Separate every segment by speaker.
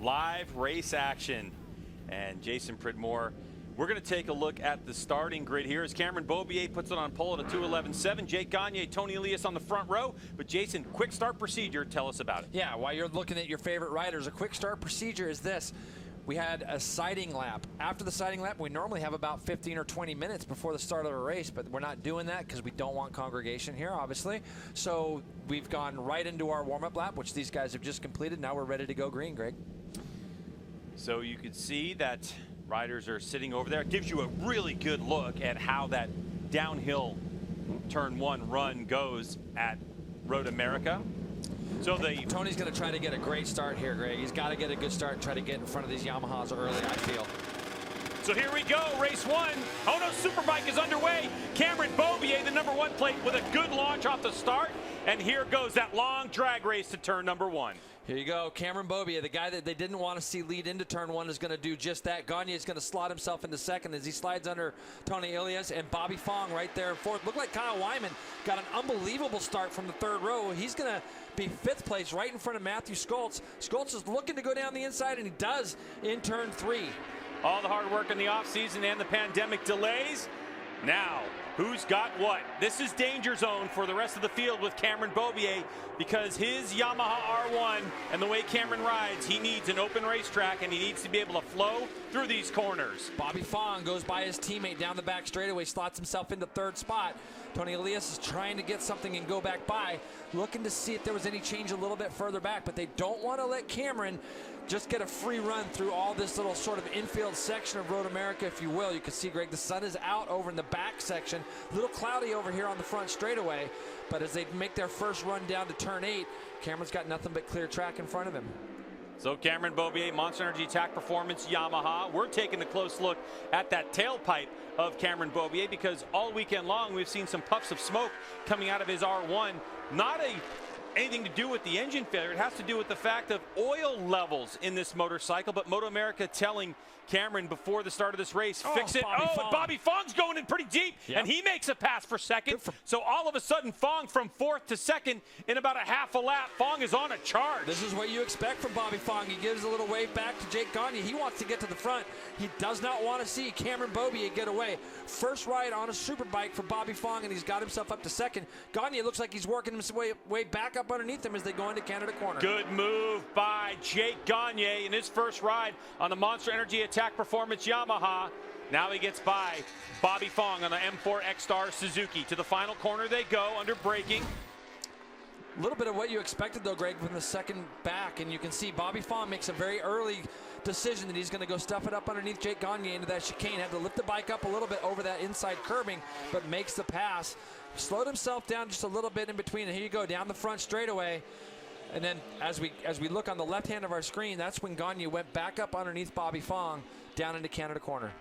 Speaker 1: live race action. And Jason Pridmore, we're going to take a look at the starting grid here as Cameron Beaubier puts it on pole at a 2:11.7. Jake Gagne, Tony Elias on the front row. But Jason, quick start procedure, tell us about it.
Speaker 2: Yeah, while you're looking at your favorite riders, a quick start procedure is this. We had a sighting lap. After the sighting lap, we normally have about 15 or 20 minutes before the start of a race, but we're not doing that because we don't want congregation here, obviously. So we've gone right into our warm-up lap, which these guys have just completed. Now we're ready to go green, Greg.
Speaker 1: So you can see that riders are sitting over there. It gives you a really good look at how that downhill turn one run goes at MotoAmerica. So
Speaker 2: Tony's going to try to get a great start here, Greg. He's got to get a good start and try to get in front of these Yamahas early, I feel.
Speaker 1: So here we go, race one. Honos Superbike is underway. Cameron Beaubier, the #1 plate, with a good launch off the start. And here goes that long drag race to turn number 1.
Speaker 2: Here you go, Cameron Beaubier, the guy that they didn't want to see lead into turn 1 is going to do just that. Gagne is going to slot himself into second as he slides under Tony Elias, and Bobby Fong right there in fourth. Looked like Kyle Wyman got an unbelievable start from the third row. He's going to be 5th place right in front of Matthew Schultz. Schultz is looking to go down the inside, and he does in turn 3.
Speaker 1: All the hard work in the offseason and the pandemic delays. Now, who's got what? This is danger zone for the rest of the field with Cameron Beaubier because his Yamaha R1 and the way Cameron rides, he needs an open racetrack and he needs to be able to flow through these corners.
Speaker 2: Bobby Fong goes by his teammate down the back straightaway, slots himself into 3rd spot. Tony Elias is trying to get something and go back by, looking to see if there was any change a little bit further back, but they don't want to let Cameron just get a free run through all this little sort of infield section of MotoAmerica, if you will. You can see, Greg, the sun is out over in the back section. A little cloudy over here on the front straightaway, but as they make their first run down to turn 8, Cameron's got nothing but clear track in front of him.
Speaker 1: So Cameron Beaubier, Monster Energy Attack Performance Yamaha. We're taking a close look at that tailpipe of Cameron Beaubier because all weekend long we've seen some puffs of smoke coming out of his R1. Not anything to do with the engine failure. It has to do with the fact of oil levels in this motorcycle. But MotoAmerica telling Cameron before the start of this race, fix it. And Bobby Fong's going in pretty deep, and he makes a pass for second. So all of a sudden, Fong from 4th to 2nd in about a half a lap. Fong is on a charge.
Speaker 2: This is what you expect from Bobby Fong. He gives a little wave back to Jake Gagne. He wants to get to the front. He does not want to see Cameron Beaubier get away. First ride on a Superbike for Bobby Fong, and he's got himself up to 2nd. Gagne looks like he's working his way back up underneath him as they go into Canada corner.
Speaker 1: Good move by Jake Gagne in his first ride on the Monster Energy Attack Performance Yamaha. Now he gets by Bobby Fong on the M4 X-Star Suzuki. To the final corner they go under braking.
Speaker 2: A little bit of what you expected, though, Greg, from the second back. And you can see Bobby Fong makes a very early decision that he's going to go stuff it up underneath Jake Gagne into that chicane. Had to lift the bike up a little bit over that inside curbing, but makes the pass. Slowed himself down just a little bit in between. And here you go, down the front straightaway. And then as we look on the left hand of our screen, that's when Gagne went back up underneath Bobby Fong down into Canada corner.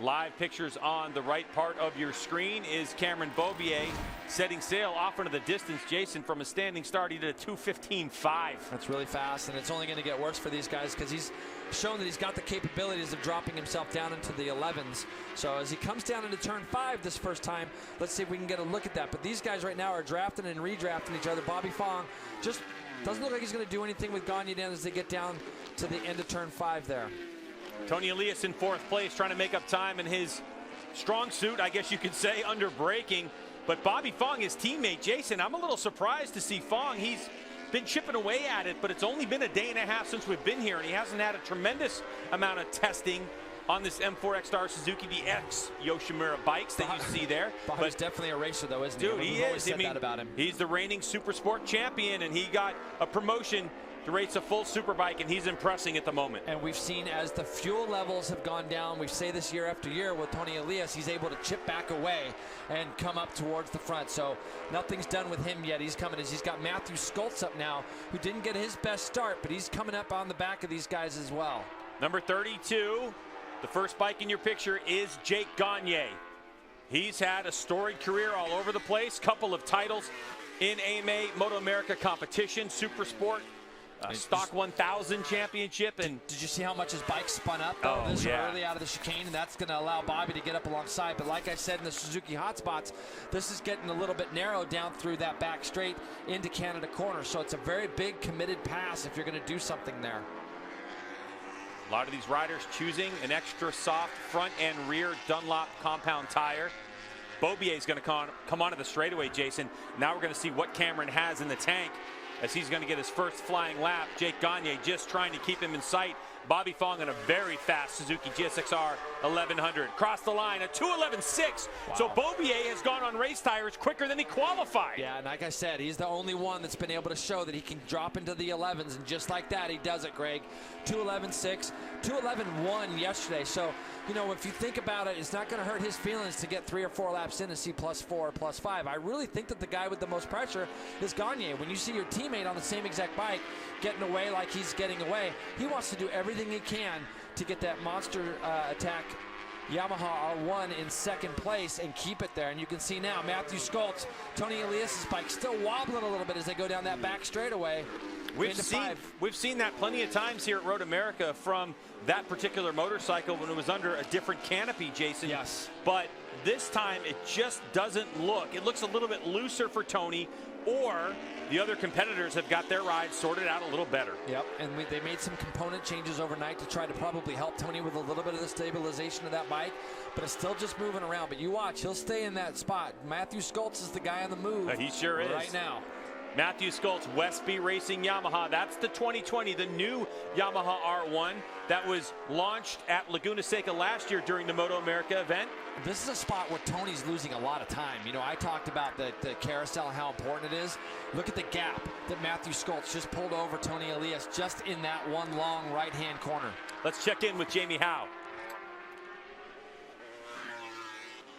Speaker 1: Live pictures on the right part of your screen is Cameron Beaubier setting sail off into the distance. Jason, from a standing start, he did a 2:15.5.
Speaker 2: That's really fast, and it's only going to get worse for these guys because he's shown that he's got the capabilities of dropping himself down into the 11s. So as he comes down into turn 5 this first time, let's see if we can get a look at that. But these guys right now are drafting and redrafting each other. Bobby Fong just doesn't look like he's going to do anything with Gagne down as they get down to the end of turn 5 there.
Speaker 1: Tony Elias in 4th place, trying to make up time in his strong suit, I guess you could say, under braking. But Bobby Fong, his teammate, Jason, I'm a little surprised to see Fong. He's been chipping away at it, but it's only been a day and a half since we've been here, and he hasn't had a tremendous amount of testing on this M4 X-Star Suzuki, the ex-Yoshimura bikes that you see there.
Speaker 2: Bobby's definitely a racer, though, isn't he?
Speaker 1: Dude, he is.
Speaker 2: Said that about him.
Speaker 1: He's the reigning Super Sport champion, and he got a promotion to race a full Superbike, and he's impressing at the moment.
Speaker 2: And we've seen as the fuel levels have gone down, we say this year after year with Tony Elias, he's able to chip back away and come up towards the front. So nothing's done with him yet. He's coming as he's got Matthew Schultz up now, who didn't get his best start, but he's coming up on the back of these guys as well.
Speaker 1: Number 32, the first bike in your picture is Jake Gagne. He's had a storied career all over the place, couple of titles in AMA MotoAmerica competition, Super Sport Stock 1000 championship. And
Speaker 2: did you see how much his bike spun up though this early out of the chicane? And that's going to allow Bobby to get up alongside. But like I said in the Suzuki hotspots, this is getting a little bit narrow down through that back straight into Canada corner. So it's a very big committed pass if you're going to do something there.
Speaker 1: A lot of these riders choosing an extra soft front and rear Dunlop compound tire. Beaubier is going to come onto the straightaway, Jason. Now we're going to see what Cameron has in the tank as he's going to get his first flying lap. Jake Gagne just trying to keep him in sight. Bobby Fong in a very fast Suzuki GSX-R 1100. Cross the line, a 2:11.6. Wow. So Beaubier has gone on race tires quicker than he qualified.
Speaker 2: Yeah, and like I said, he's the only one that's been able to show that he can drop into the 11s, and just like that, he does it, Greg. 2:11.6, 2:11.1 yesterday. So, you know, if you think about it, it's not going to hurt his feelings to get 3 or 4 laps in and see +4 or +5. I really think that the guy with the most pressure is Gagne. When you see your teammate on the same exact bike getting away like he's getting away, he wants to do everything he can to get that monster attack Yamaha R1 in second place and keep it there. And you can see now Matthew Skoltz, Tony Elias's bike still wobbling a little bit as they go down that back straightaway.
Speaker 1: We've seen that plenty of times here at MotoAmerica from that particular motorcycle when it was under a different canopy, Jason.
Speaker 2: Yes.
Speaker 1: But this time it just doesn't look. It looks a little bit looser for Tony, or the other competitors have got their ride sorted out a little better.
Speaker 2: Yep, and they made some component changes overnight to try to probably help Tony with a little bit of the stabilization of that bike, but it's still just moving around. But you watch, he'll stay in that spot. Matthew Skoltz is the guy on the move.
Speaker 1: He sure is.
Speaker 2: Right now.
Speaker 1: Matthew Skoltz, Westby Racing Yamaha. That's the 2020, the new Yamaha R1 that was launched at Laguna Seca last year during the MotoAmerica event.
Speaker 2: This is a spot where Tony's losing a lot of time. You know, I talked about the carousel and how important it is. Look at the gap that Matthew Skoltz just pulled over Tony Elias just in that one long right-hand corner.
Speaker 1: Let's check in with Jamie Howe.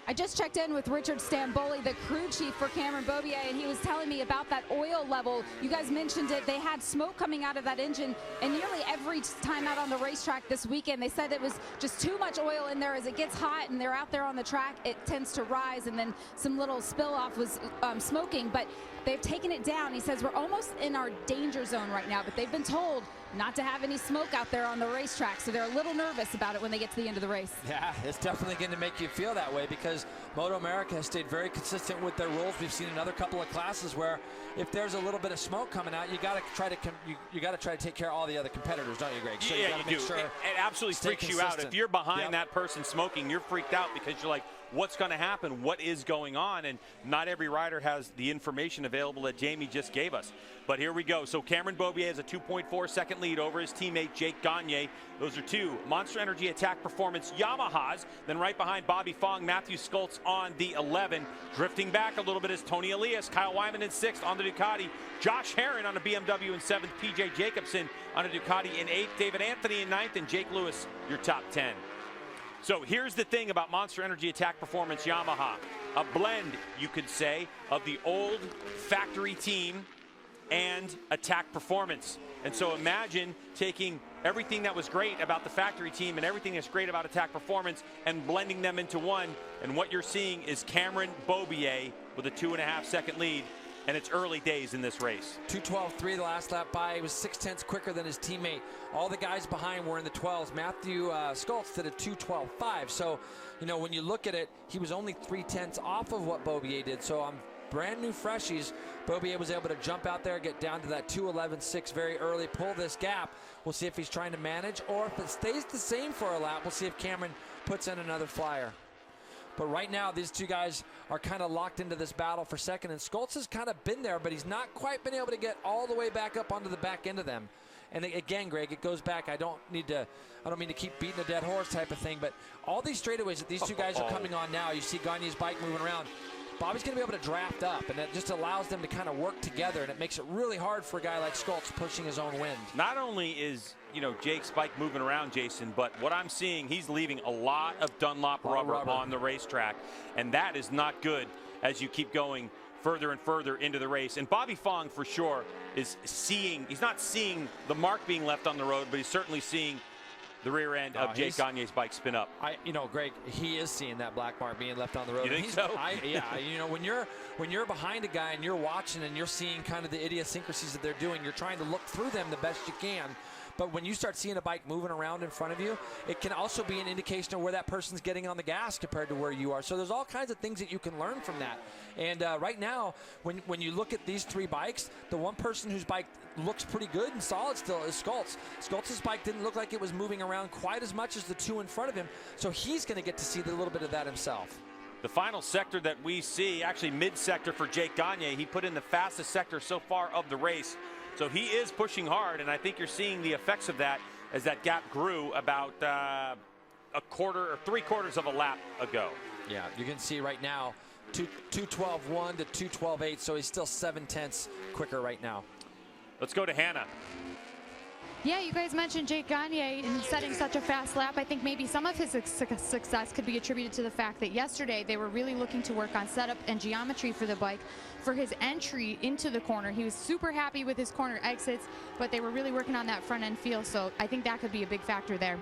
Speaker 3: I just checked in with Richard Stamboli, the crew chief for Cameron Beaubier, and he was telling me about that oil level. You guys mentioned it. They had smoke coming out of that engine, and nearly every time out on the racetrack this weekend, they said it was just too much oil in there. As it gets hot and they're out there on the track, it tends to rise, and then some little spill off was smoking, but they've taken it down. He says we're almost in our danger zone right now, but they've been told not to have any smoke out there on the racetrack, so they're a little nervous about it when they get to the end of the race.
Speaker 2: Yeah, it's definitely going to make you feel that way because MotoAmerica has stayed very consistent with their rules. We've seen another couple of classes where if there's a little bit of smoke coming out, you got to try to take care of all the other competitors, don't you, Greg? So
Speaker 1: yeah, you do. It absolutely freaks you out. If you're behind that person smoking, you're freaked out because you're like, what's going to happen? What is going on? And not every rider has the information available that Jamie just gave us. But here we go. So Cameron Beaubier has a 2.4 second lead over his teammate Jake Gagne. Those are two Monster Energy Attack Performance Yamahas. Then right behind Bobby Fong, Matthew Skoltz on the 11. Drifting back a little bit is Tony Elias, Kyle Wyman in 6th on the Ducati. Josh Herron on a BMW in 7th. PJ Jacobson on a Ducati in 8th. David Anthony in 9th. And Jake Lewis, your top 10. So here's the thing about Monster Energy Attack Performance Yamaha. A blend, you could say, of the old factory team and Attack Performance. And so imagine taking everything that was great about the factory team and everything that's great about Attack Performance and blending them into one. And what you're seeing is Cameron Beaubier with a 2.5 second lead. And it's early days in this race.
Speaker 2: 2:12.3 the last lap by. He was 0.6 quicker than his teammate. All the guys behind were in the 12s. Matthew Skoltz did a 2:12.5. So, you know, when you look at it, he was only 0.3 off of what Beaubier did. So on brand new freshies, Beaubier was able to jump out there, get down to that 2:11.6 very early, pull this gap. We'll see if he's trying to manage, or if it stays the same for a lap, we'll see if Cameron puts in another flyer. But right now, these two guys are kind of locked into this battle for second. And Skoltz has kind of been there, but he's not quite been able to get all the way back up onto the back end of them. And again, Greg, it goes back. I don't mean to keep beating a dead horse type of thing, but all these straightaways that these two guys are coming on now, you see Gagne's bike moving around. Bobby's going to be able to draft up, and it just allows them to kind of work together, and it makes it really hard for a guy like Skoltz pushing his own wind.
Speaker 1: Not only is, you know, Jake's bike moving around, Jason, but what I'm seeing, he's leaving a lot of Dunlop rubber on the racetrack, and that is not good as you keep going further and further into the race. And Bobby Fong, for sure, is seeing, he's not seeing the mark being left on the road, but he's certainly seeing the rear end of Jake Gagne's bike spin up.
Speaker 2: Greg, he is seeing that black mark being left on the road.
Speaker 1: You think so?
Speaker 2: When you're behind a guy and you're watching and you're seeing kind of the idiosyncrasies that they're doing, you're trying to look through them the best you can. But when you start seeing a bike moving around in front of you, it can also be an indication of where that person's getting on the gas compared to where you are. So there's all kinds of things that you can learn from that. And right now, when you look at these three bikes, the one person whose bike looks pretty good and solid still is Scholz. Scholz's bike didn't look like it was moving around quite as much as the two in front of him. So he's going to get to see a little bit of that himself.
Speaker 1: The final sector that we see, actually mid-sector for Jake Gagne, he put in the fastest sector so far of the race. So he is pushing hard, and I think you're seeing the effects of that as that gap grew about a quarter or 3/4 of a lap ago.
Speaker 2: Yeah, you can see right now 2:12.1 to 2:12.8, so he's still 7/10 quicker right now.
Speaker 1: Let's go to Hannah.
Speaker 4: Yeah, you guys mentioned Jake Gagne and setting such a fast lap. I think maybe some of his success could be attributed to the fact that yesterday they were really looking to work on setup and geometry for the bike for his entry into the corner. He was super happy with his corner exits, but they were really working on that front end feel, so I think that could be a big factor there.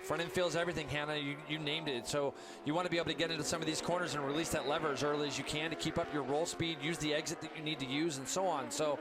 Speaker 2: Front end feels everything, Hannah. You named it. So you want to be able to get into some of these corners and release that lever as early as you can to keep up your roll speed, use the exit that you need to use, and so on. So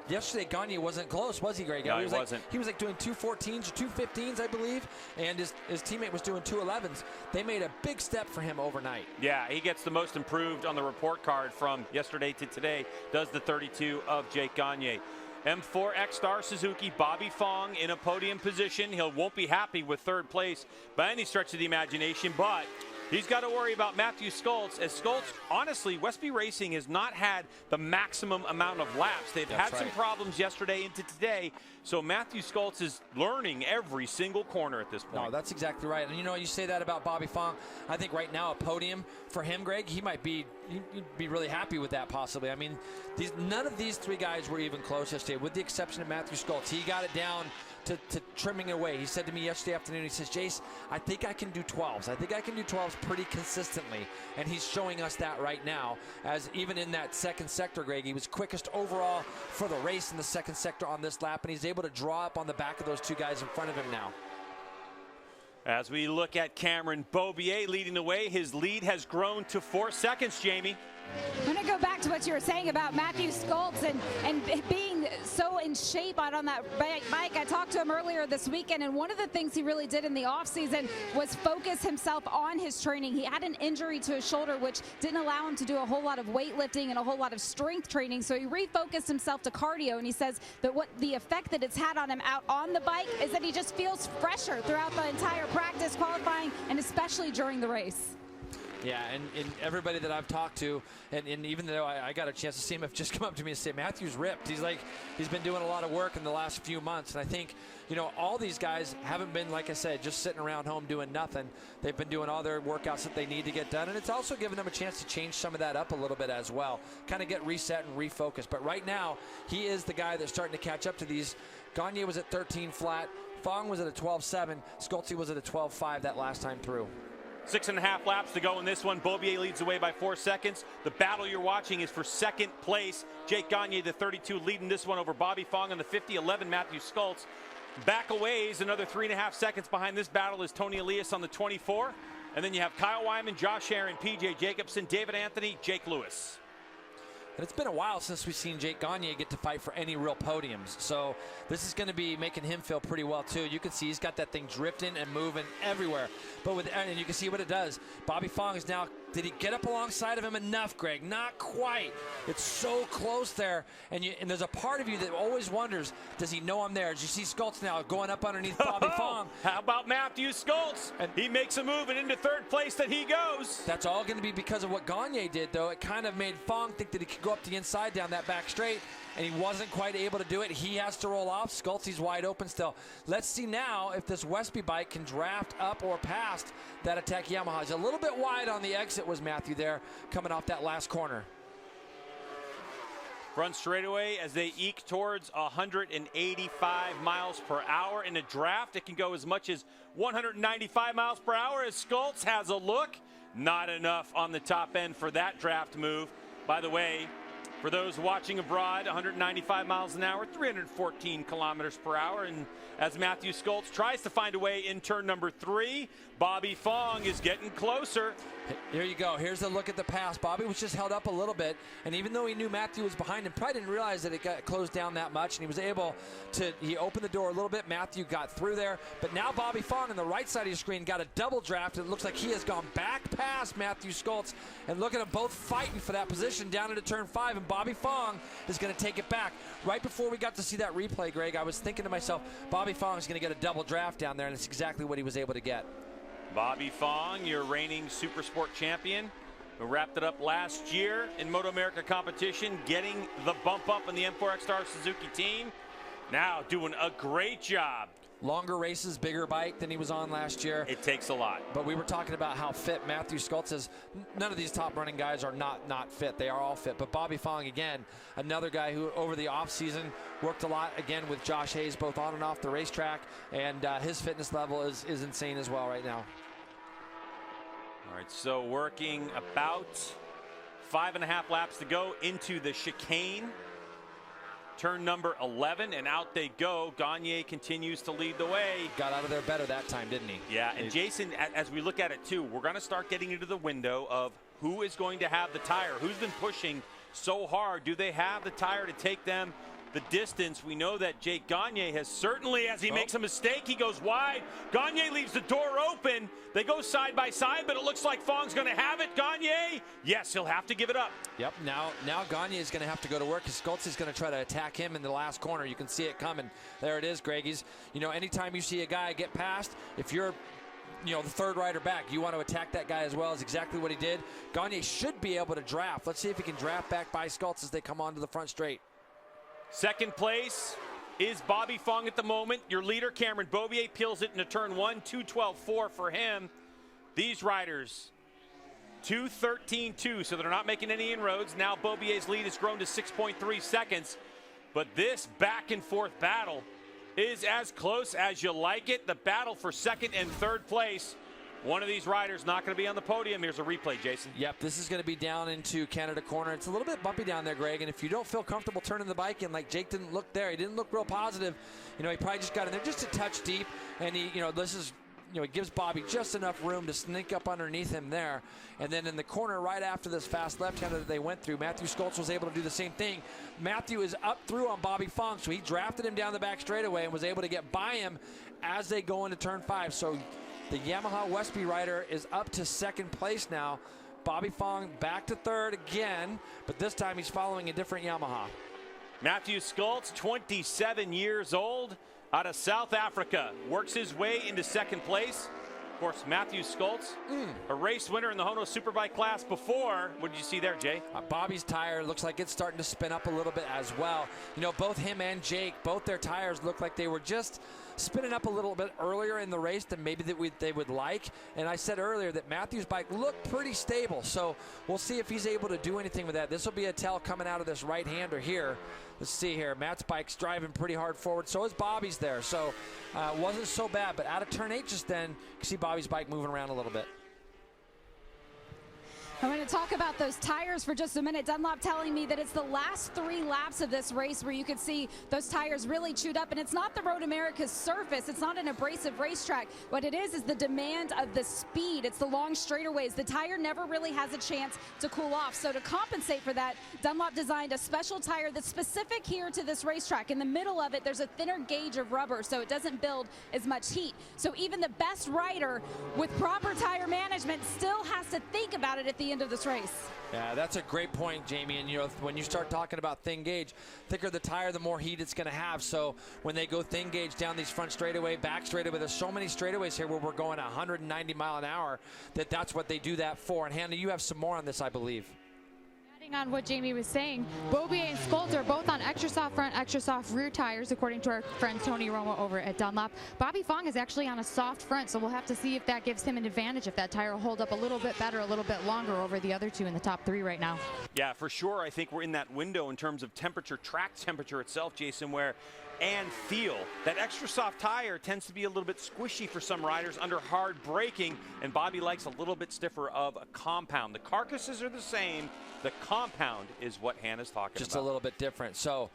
Speaker 2: yesterday, Gagne wasn't close, was he, Greg?
Speaker 1: No, he wasn't.
Speaker 2: He was like doing 2:14s or 2:15s, I believe, and his teammate was doing 2:11s. They made a big step for him overnight.
Speaker 1: Yeah, he gets the most improved on the report card from yesterday to today, does the 32 of Jake Gagne. M4 X-Star Suzuki, Bobby Fong in a podium position. He won't be happy with third place by any stretch of the imagination, but he's got to worry about Matthew Scholz. As Scholz, honestly, Westby Racing has not had the maximum amount of laps. They've had some problems yesterday into today, so Matthew Scholz is learning every single corner at this point.
Speaker 2: No, that's exactly right. And you say that about Bobby Fong. I think right now a podium for him, Greg, you'd be really happy with that possibly. I mean, none of these three guys were even close yesterday, with the exception of Matthew Scholz. He got it down to trimming away. He said to me yesterday afternoon, he says, Jace, I think I can do 12s. I think I can do 12s pretty consistently. And he's showing us that right now, as even in that second sector, Greg, he was quickest overall for the race in the second sector on this lap, and he's able to draw up on the back of those two guys in front of him now.
Speaker 1: As we look at Cameron Beaubier leading the way, his lead has grown to 4 seconds, Jamie.
Speaker 3: I'm going to go back to what you were saying about Matthew Scholz and being so in shape on that bike. I talked to him earlier this weekend, and one of the things he really did in the offseason was focus himself on his training. He had an injury to his shoulder, which didn't allow him to do a whole lot of weightlifting and a whole lot of strength training, so he refocused himself to cardio, and he says that what the effect that it's had on him out on the bike is that he just feels fresher throughout the entire practice, qualifying, and especially during the race.
Speaker 2: Yeah, and everybody that I've talked to, and even though I got a chance to see him, have just come up to me and say, Matthew's ripped. He's been doing a lot of work in the last few months. And I think, all these guys haven't been, like I said, just sitting around home doing nothing. They've been doing all their workouts that they need to get done. And it's also given them a chance to change some of that up a little bit as well, kind of get reset and refocused. But right now, he is the guy that's starting to catch up to these. Gagne was at 13 flat. Fong was at a 12.7. Scholz was at a 12.5 that last time through.
Speaker 1: 6.5 laps to go in this one. Beaubier leads the way by 4 seconds. The battle you're watching is for second place. Jake Gagne, the 32, leading this one over Bobby Fong on the 50. 11, Matthew Scholz. Back a ways, another 3.5 seconds behind this battle is Tony Elias on the 24. And then you have Kyle Wyman, Josh Aaron, PJ Jacobson, David Anthony, Jake Lewis.
Speaker 2: And it's been a while since we've seen Jake Gagne get to fight for any real podiums. So this is going to be making him feel pretty well, too. You can see he's got that thing drifting and moving everywhere. And you can see what it does. Bobby Fong is now, did he get up alongside of him enough, Greg? Not quite. It's so close there. And there's a part of you that always wonders, does he know I'm there? As you see Scholz now going up underneath Bobby Fong.
Speaker 1: How about Matthew Scholz? And he makes a move, and into third place that he goes.
Speaker 2: That's all going to be because of what Gagne did, though. It kind of made Fong think that he could go up the inside down that back straight, and he wasn't quite able to do it. He has to roll off. Scholz wide open still. Let's see now if this Westby bike can draft up or past that Attack Yamaha. He's a little bit wide on the exit, was Matthew there, coming off that last corner.
Speaker 1: Front straightaway as they eke towards 185 miles per hour. In a draft, it can go as much as 195 miles per hour as Scholz has a look. Not enough on the top end for that draft move. By the way, For those watching abroad, 195 miles an hour, 314 kilometers per hour. And as Matthew Skoltz tries to find a way in turn number 3, Bobby Fong is getting closer.
Speaker 2: Here you go. Here's a look at the pass. Bobby was just held up a little bit, and even though he knew Matthew was behind him, probably didn't realize that it got closed down that much, and he was able to, he opened the door a little bit. Matthew got through there, but now Bobby Fong on the right side of your screen got a double draft. It looks like he has gone back past Matthew Skoltz, and look at them both fighting for that position down into turn 5, and Bobby Fong is going to take it back. Right before we got to see that replay, Greg, I was thinking to myself, Bobby Fong is going to get a double draft down there, and it's exactly what he was able to get.
Speaker 1: Bobby Fong, your reigning Super Sport champion, who wrapped it up last year in MotoAmerica competition, getting the bump up in the M4X Star Suzuki team. Now doing a great job.
Speaker 2: Longer races, bigger bike than he was on last year.
Speaker 1: It takes a lot.
Speaker 2: But we were talking about how fit Matthew Skoltz is. None of these top running guys are not fit. They are all fit. But Bobby Fong, again, another guy who over the offseason worked a lot, again, with Josh Hayes, both on and off the racetrack. And his fitness level is insane as well right now.
Speaker 1: All right, so working about 5.5 laps to go into the chicane. Turn number 11, and out they go. Gagne continues to lead the way.
Speaker 2: Got out of there better that time, didn't he?
Speaker 1: Yeah, and Jason, as we look at it too, we're going to start getting into the window of who is going to have the tire. Who's been pushing so hard? Do they have the tire to take them the distance? We know that Jake Gagne has certainly, as he makes a mistake, he goes wide. Gagne leaves the door open. They go side by side, but it looks like Fong's going to have it. Gagne, yes, he'll have to give it up.
Speaker 2: Yep, now Gagne is going to have to go to work because Skoltz is going to try to attack him in the last corner. You can see it coming. There it is, Greg. Anytime you see a guy get past, if you're the third rider back, you want to attack that guy as well. Is exactly what he did. Gagne should be able to draft. Let's see if he can draft back by Skoltz as they come onto the front straight.
Speaker 1: Second place is Bobby Fong at the moment. Your leader, Cameron Beaubier, peels it into turn 1, 2:12.4 for him. These riders, 2:13.2, so they're not making any inroads. Now Beaubier's lead has grown to 6.3 seconds. But this back and forth battle is as close as you like it. The battle for second and third place. One of these riders not going to be on the podium. Here's a replay, Jason.
Speaker 2: Yep, this is going to be down into Canada corner. It's a little bit bumpy down there, Greg, and if you don't feel comfortable turning the bike in, like Jake didn't look there, he didn't look real positive. He probably just got in there just a touch deep, and he gives Bobby just enough room to sneak up underneath him there. And then in the corner right after this fast left-hander that they went through, Matthew Skoltz was able to do the same thing. Matthew is up through on Bobby Fong, so he drafted him down the back straightaway and was able to get by him as they go into turn 5. So the Yamaha Westby rider is up to second place now. Bobby Fong back to third again, but this time he's following a different Yamaha.
Speaker 1: Matthew Skoltz, 27 years old, out of South Africa, works his way into second place. Of course, Matthew Skoltz, a race winner in the Honos Superbike class before. What did you see there, Jay?
Speaker 2: Bobby's tire looks like it's starting to spin up a little bit as well. Both him and Jake, both their tires look like they were just spinning up a little bit earlier in the race than maybe they would like. And I said earlier that Matthew's bike looked pretty stable, so we'll see if he's able to do anything with that. This will be a tell coming out of this right-hander here. Let's see here. Matt's bike's driving pretty hard forward. So is Bobby's there. So wasn't so bad. But out of turn 8 just then, you can see Bobby's bike moving around a little bit.
Speaker 3: I'm going to talk about those tires for just a minute. Dunlop telling me that it's the last 3 laps of this race where you could see those tires really chewed up. And it's not the Road America's surface. It's not an abrasive racetrack. What it is the demand of the speed. It's the long straightaways. The tire never really has a chance to cool off. So to compensate for that, Dunlop designed a special tire that's specific here to this racetrack. In the middle of it, there's a thinner gauge of rubber, so it doesn't build as much heat. So even the best rider with proper tire management still has to think about it at the end of this race.
Speaker 2: Yeah, that's a great point, Jamie. And when you start talking about thin gauge, thicker the tire, the more heat it's going to have. So when they go thin gauge down these front straightaway, back straightaway, there's so many straightaways here where we're going 190 mile an hour that's what they do that for. And Hannah, you have some more on this, I believe.
Speaker 4: Adding on what Jamie was saying, Beaubier and Skoltz are both on extra soft front, extra soft rear tires, according to our friend Tony Romo over at Dunlop. Bobby Fong is actually on a soft front, so we'll have to see if that gives him an advantage, if that tire will hold up a little bit better, a little bit longer over the other two in the top 3 right now.
Speaker 1: Yeah, for sure. I think we're in that window in terms of temperature, track temperature itself, Jason, where and feel. That extra soft tire tends to be a little bit squishy for some riders under hard braking, and Bobby likes a little bit stiffer of a compound. The carcasses are the same. The compound is what Hannah's talking about.
Speaker 2: Just a little bit different. So,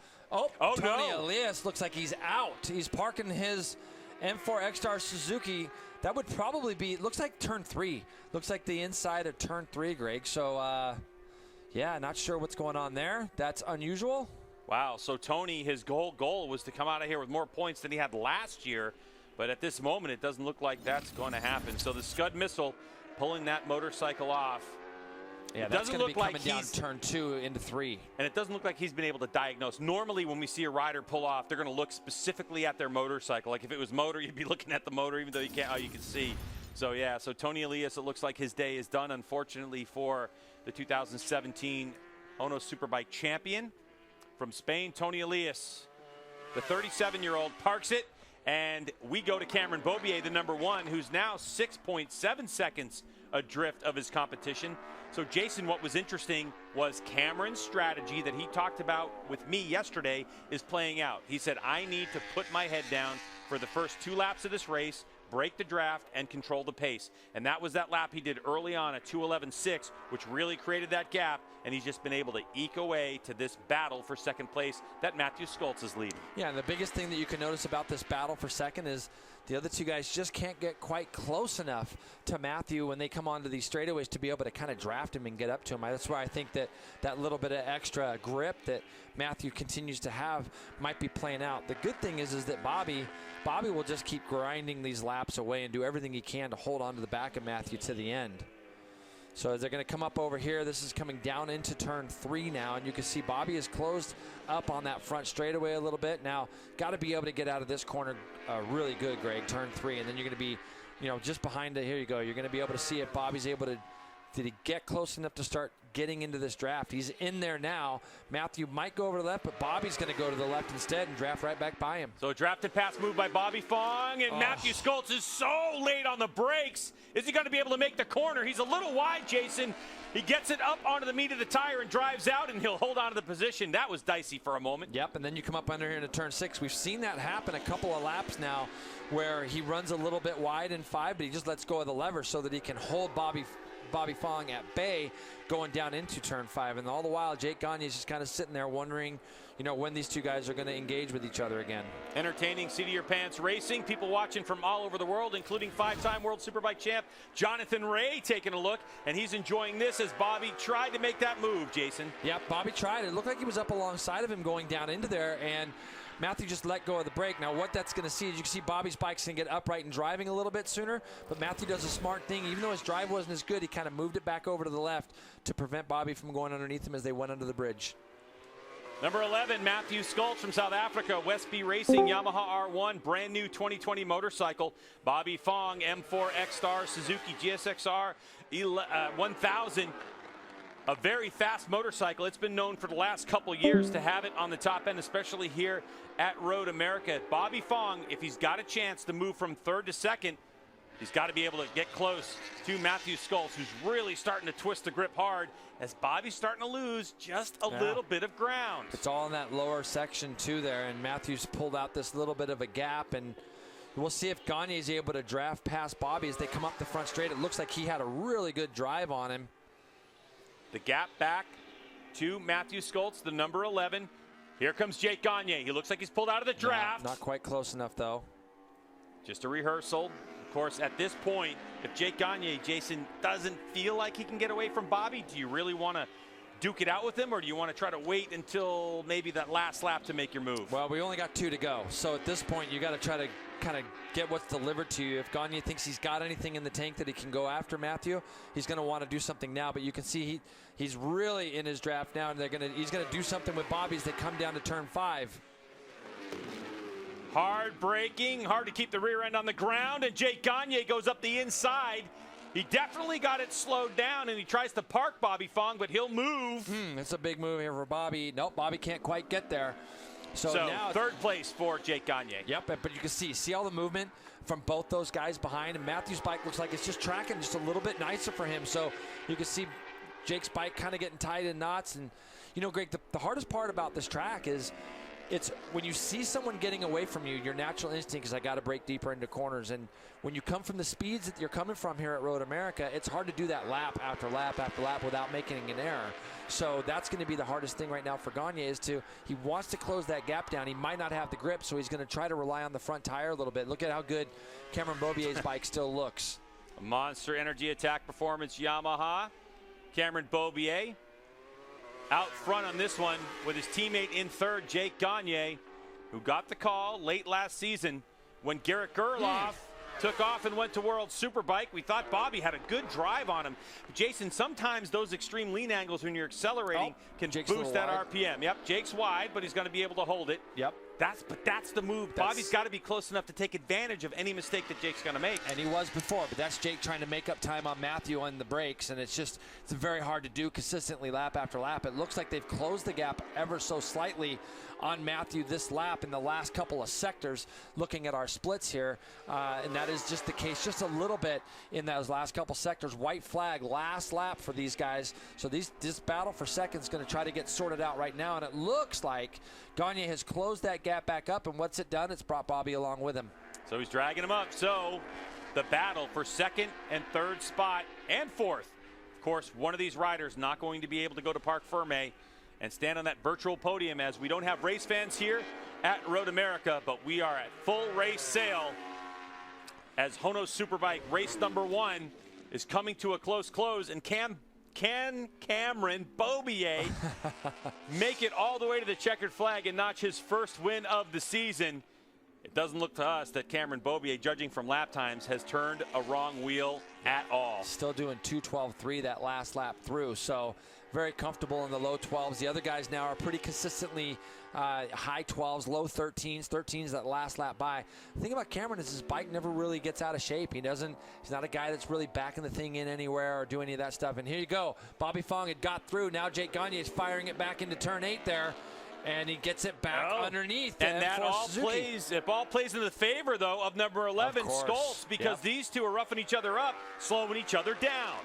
Speaker 2: Tony Elias looks like he's out. He's parking his M4 X-Star Suzuki. That would probably be, looks like turn 3. Looks like the inside of turn 3, Greg. So, yeah, not sure what's going on there. That's unusual.
Speaker 1: Wow, so Tony, his goal was to come out of here with more points than he had last year. But at this moment, it doesn't look like that's going to happen. So the Scud Missile pulling that motorcycle off.
Speaker 2: Yeah, that's going to be coming down turn 2 into 3. And
Speaker 1: it doesn't look like he's been able to diagnose. Normally, when we see a rider pull off, they're going to look specifically at their motorcycle. Like if it was motor, you'd be looking at the motor, even though you can't, you can see. So yeah, so Tony Elias, it looks like his day is done, unfortunately, for the 2017 Honos Superbike champion from Spain. Tony Elias, the 37-year-old, parks it, and we go to Cameron Beaubier, the number 1, who's now 6.7 seconds adrift of his competition. So Jason, what was interesting was Cameron's strategy that he talked about with me yesterday is playing out. He said, I need to put my head down for the first 2 laps of this race, break the draft, and control the pace. And that was that lap he did early on at 2:11.6, which really created that gap, and he's just been able to eke away to this battle for second place that Matthew Schultz is leading.
Speaker 2: Yeah, and the biggest thing that you can notice about this battle for second is the other 2 guys just can't get quite close enough to Matthew when they come onto these straightaways to be able to kind of draft him and get up to him. That's why I think that that little bit of extra grip that Matthew continues to have might be playing out. The good thing is that Bobby will just keep grinding these laps away and do everything he can to hold on to the back of Matthew to the end. So as they're going to come up over here, this is coming down into turn 3 now, and you can see Bobby is closed up on that front straightaway a little bit. Now, got to be able to get out of this corner really good, Greg, turn 3, and then you're going to be, just behind it. Here you go. You're going to be able to see if Bobby's able to, did he get close enough to start getting into this draft? He's in there now. Matthew might go over to the left, but Bobby's going to go to the left instead and draft right back by him.
Speaker 1: So a drafted pass move by Bobby Fong, and Matthew Schultz is so late on the brakes. Is he going to be able to make the corner? He's a little wide, Jason. He gets it up onto the meat of the tire and drives out, and he'll hold on to the position. That was dicey for a moment.
Speaker 2: Yep, and then you come up under here into turn 6. We've seen that happen a couple of laps now where he runs a little bit wide in 5, but he just lets go of the lever so that he can hold Bobby Fong at bay going down into turn 5. And all the while, Jake Gagne is just kind of sitting there wondering, when these 2 guys are going to engage with each other again.
Speaker 1: Entertaining seat of your pants racing. People watching from all over the world, including 5-time World Superbike champ Jonathan Ray taking a look, and he's enjoying this as Bobby tried to make that move, Jason.
Speaker 2: Yep, Bobby tried. It looked like he was up alongside of him going down into there, and Matthew just let go of the brake. Now what that's going to see is you can see Bobby's bike's going to get upright and driving a little bit sooner, but Matthew does a smart thing. Even though his drive wasn't as good, he kind of moved it back over to the left to prevent Bobby from going underneath him as they went under the bridge.
Speaker 1: Number 11, Matthew Schultz from South Africa, Westby Racing, Yamaha R1, brand new 2020 motorcycle. Bobby Fong, M4 X-Star, Suzuki GSXR 1000. A very fast motorcycle. It's been known for the last couple years to have it on the top end, especially here at MotoAmerica. Bobby Fong, if he's got a chance to move from 3rd to 2nd, he's got to be able to get close to Matthew Schultz, who's really starting to twist the grip hard as Bobby's starting to lose just a little bit of ground.
Speaker 2: It's all in that lower section too there, and Matthew's pulled out this little bit of a gap, and we'll see if Gagne is able to draft past Bobby as they come up the front straight. It looks like he had a really good drive on him.
Speaker 1: The gap back to Matthew Schultz, the number 11. Here comes Jake Gagne. He looks like he's pulled out of the draft.
Speaker 2: Not quite close enough, though.
Speaker 1: Just a rehearsal. Of course, at this point, if Jake Gagne, Jason, doesn't feel like he can get away from Bobby, do you really want to duke it out with him, or do you want to try to wait until maybe that last lap to make your move?
Speaker 2: Well, we only got 2 to go. So at this point, you got to try to kind of get what's delivered to you. If Gagne thinks he's got anything in the tank that he can go after Matthew, he's going to want to do something now. But you can see he's really in his draft now, and he's going to do something with Bobby as they come down to turn 5.
Speaker 1: Hard braking, hard to keep the rear end on the ground, and Jake Gagne goes up the inside. He definitely got it slowed down, and he tries to park Bobby Fong, but he'll move.
Speaker 2: It's a big move here for Bobby. Nope, Bobby can't quite get there. So now
Speaker 1: 3rd place for Jake Gagne.
Speaker 2: Yep, but you can see all the movement from both those guys behind, and Matthew's bike looks like it's just tracking just a little bit nicer for him. So you can see Jake's bike kind of getting tied in knots. And, Greg, the hardest part about this track is it's when you see someone getting away from you, your natural instinct is I got to break deeper into corners. And when you come from the speeds that you're coming from here at Road America, it's hard to do that lap after lap after lap without making an error. So that's going to be the hardest thing right now for Gagne is he wants to close that gap down. He might not have the grip, so he's going to try to rely on the front tire a little bit. Look at how good Cameron Beaubier's bike still looks.
Speaker 1: Monster Energy Attack Performance Yamaha. Cameron Beaubier out front on this one with his teammate in third, Jake Gagne, who got the call late last season when Garrett Gerloff took off and went to World Superbike. We thought Bobby had a good drive on him. Jason, sometimes those extreme lean angles when you're accelerating can boost that RPM. Yep, Jake's wide, but he's going to be able to hold it.
Speaker 2: Yep.
Speaker 1: That's the move. Bobby's got to be close enough to take advantage of any mistake that Jake's going to make.
Speaker 2: And he was before, but that's Jake trying to make up time on Matthew on the brakes, and it's very hard to do consistently lap after lap. It looks like they've closed the gap ever so slightly on Matthew this lap in the last couple of sectors, looking at our splits here, and that is just the case just a little bit in those last couple sectors. White flag, last lap for these guys. So this battle for second is going to try to get sorted out right now, and it looks like Gagne has closed that gap back up, and what's it done? It's brought Bobby along with him.
Speaker 1: So he's dragging him up. So the battle for second and third spot and fourth. Of course, one of these riders not going to be able to go to Parc Ferme and stand on that virtual podium, as we don't have race fans here at Road America, but we are at full race sail as Honos Superbike race number 1 is coming to a close close, and can Cameron Beaubier make it all the way to the checkered flag and notch his first win of the season? It doesn't look to us that Cameron Beaubier, judging from lap times, has turned a wrong wheel at all.
Speaker 2: Still doing 2:12.3 that last lap through, so very comfortable in the low 12s. The other guys now are pretty consistently high 12s, low 13s that last lap by. The thing about Cameron is his bike never really gets out of shape. He's not a guy that's really backing the thing in anywhere or doing any of that stuff. And here you go. Bobby Fong had got through. Now Jake Gagne is firing it back into turn 8 there. And he gets it back underneath.
Speaker 1: And that all plays in the favor, though, of number 11, Stoltz, because these two are roughing each other up, slowing each other down.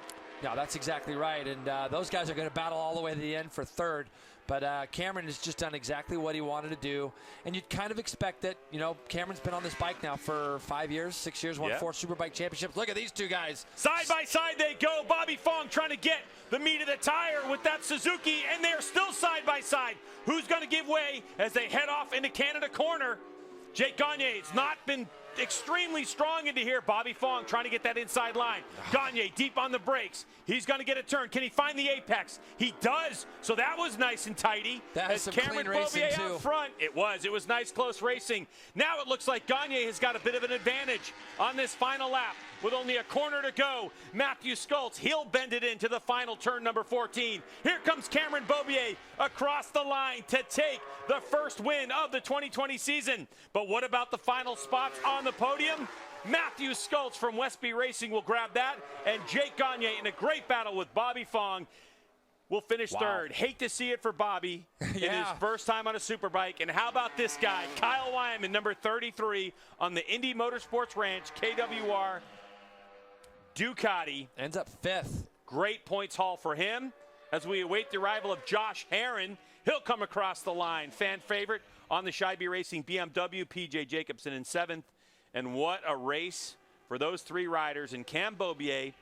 Speaker 2: No, that's exactly right. And those guys are going to battle all the way to the end for third. But Cameron has just done exactly what he wanted to do. And you'd kind of expect that, Cameron's been on this bike now for 5 years, 6 years, won 4 Superbike championships. Look at these two guys.
Speaker 1: Side by side they go. Bobby Fong trying to get the meat of the tire with that Suzuki, and they're still side by side. Who's going to give way as they head off into Canada corner? Jake Gagne's not been extremely strong into here. Bobby Fong trying to get that inside line. Gagne deep on the brakes. He's going to get a turn. Can he find the apex? He does. So that was nice and tidy.
Speaker 2: That is some Cameron clean racing too.
Speaker 1: Out front. It was nice close racing. Now it looks like Gagne has got a bit of an advantage on this final lap with only a corner to go. Matthew Stoltz, he'll bend it into the final turn, number 14. Here comes Cameron Beaubier across the line to take the first win of the 2020 season. But what about the final spots on the podium? Matthew Stoltz from Westby Racing will grab that, and Jake Gagne in a great battle with Bobby Fong will finish third. Hate to see it for Bobby in his first time on a Superbike. And how about this guy, Kyle Wyman, number 33 on the Indy Motorsports Ranch, KWR Ducati.
Speaker 2: Ends up 5th.
Speaker 1: Great points haul for him as we await the arrival of Josh Herron. He'll come across the line. Fan favorite on the Scheibe Racing BMW, PJ Jacobson in 7th. And what a race for those 3 riders. And Cam Beaubier,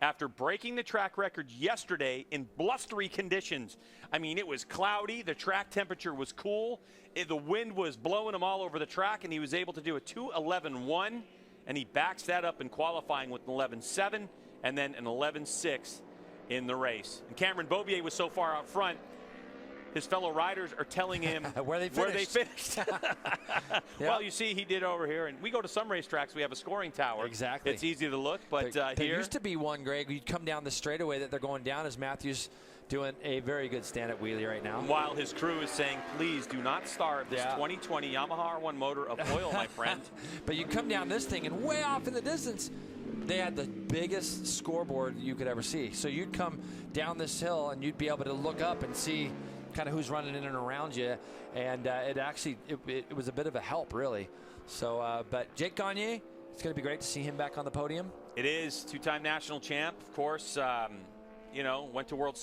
Speaker 1: after breaking the track record yesterday in blustery conditions. I mean, it was cloudy. The track temperature was cool. The wind was blowing him all over the track, and he was able to do a 2:11.1. And he backs that up in qualifying with an 11.7 and then an 11.6 in the race. And Cameron Beaubier was so far out front, his fellow riders are telling him
Speaker 2: where they finished.
Speaker 1: Well, you see, he did over here. And we go to some racetracks, we have a scoring tower.
Speaker 2: Exactly.
Speaker 1: It's easy to look, but
Speaker 2: there
Speaker 1: here
Speaker 2: used to be one, Greg. You'd come down the straightaway that they're going down as Matthews doing a very good stand-up wheelie right now.
Speaker 1: While his crew is saying, please do not starve this 2020 Yamaha R1 motor of oil, my friend.
Speaker 2: But you come down this thing, and way off in the distance, they had the biggest scoreboard you could ever see. So you'd come down this hill, and you'd be able to look up and see kind of who's running in and around you. And it was a bit of a help, really. So, but Jake Gagne, it's going to be great to see him back on the podium.
Speaker 1: It is. 2-time national champ, of course. Went to World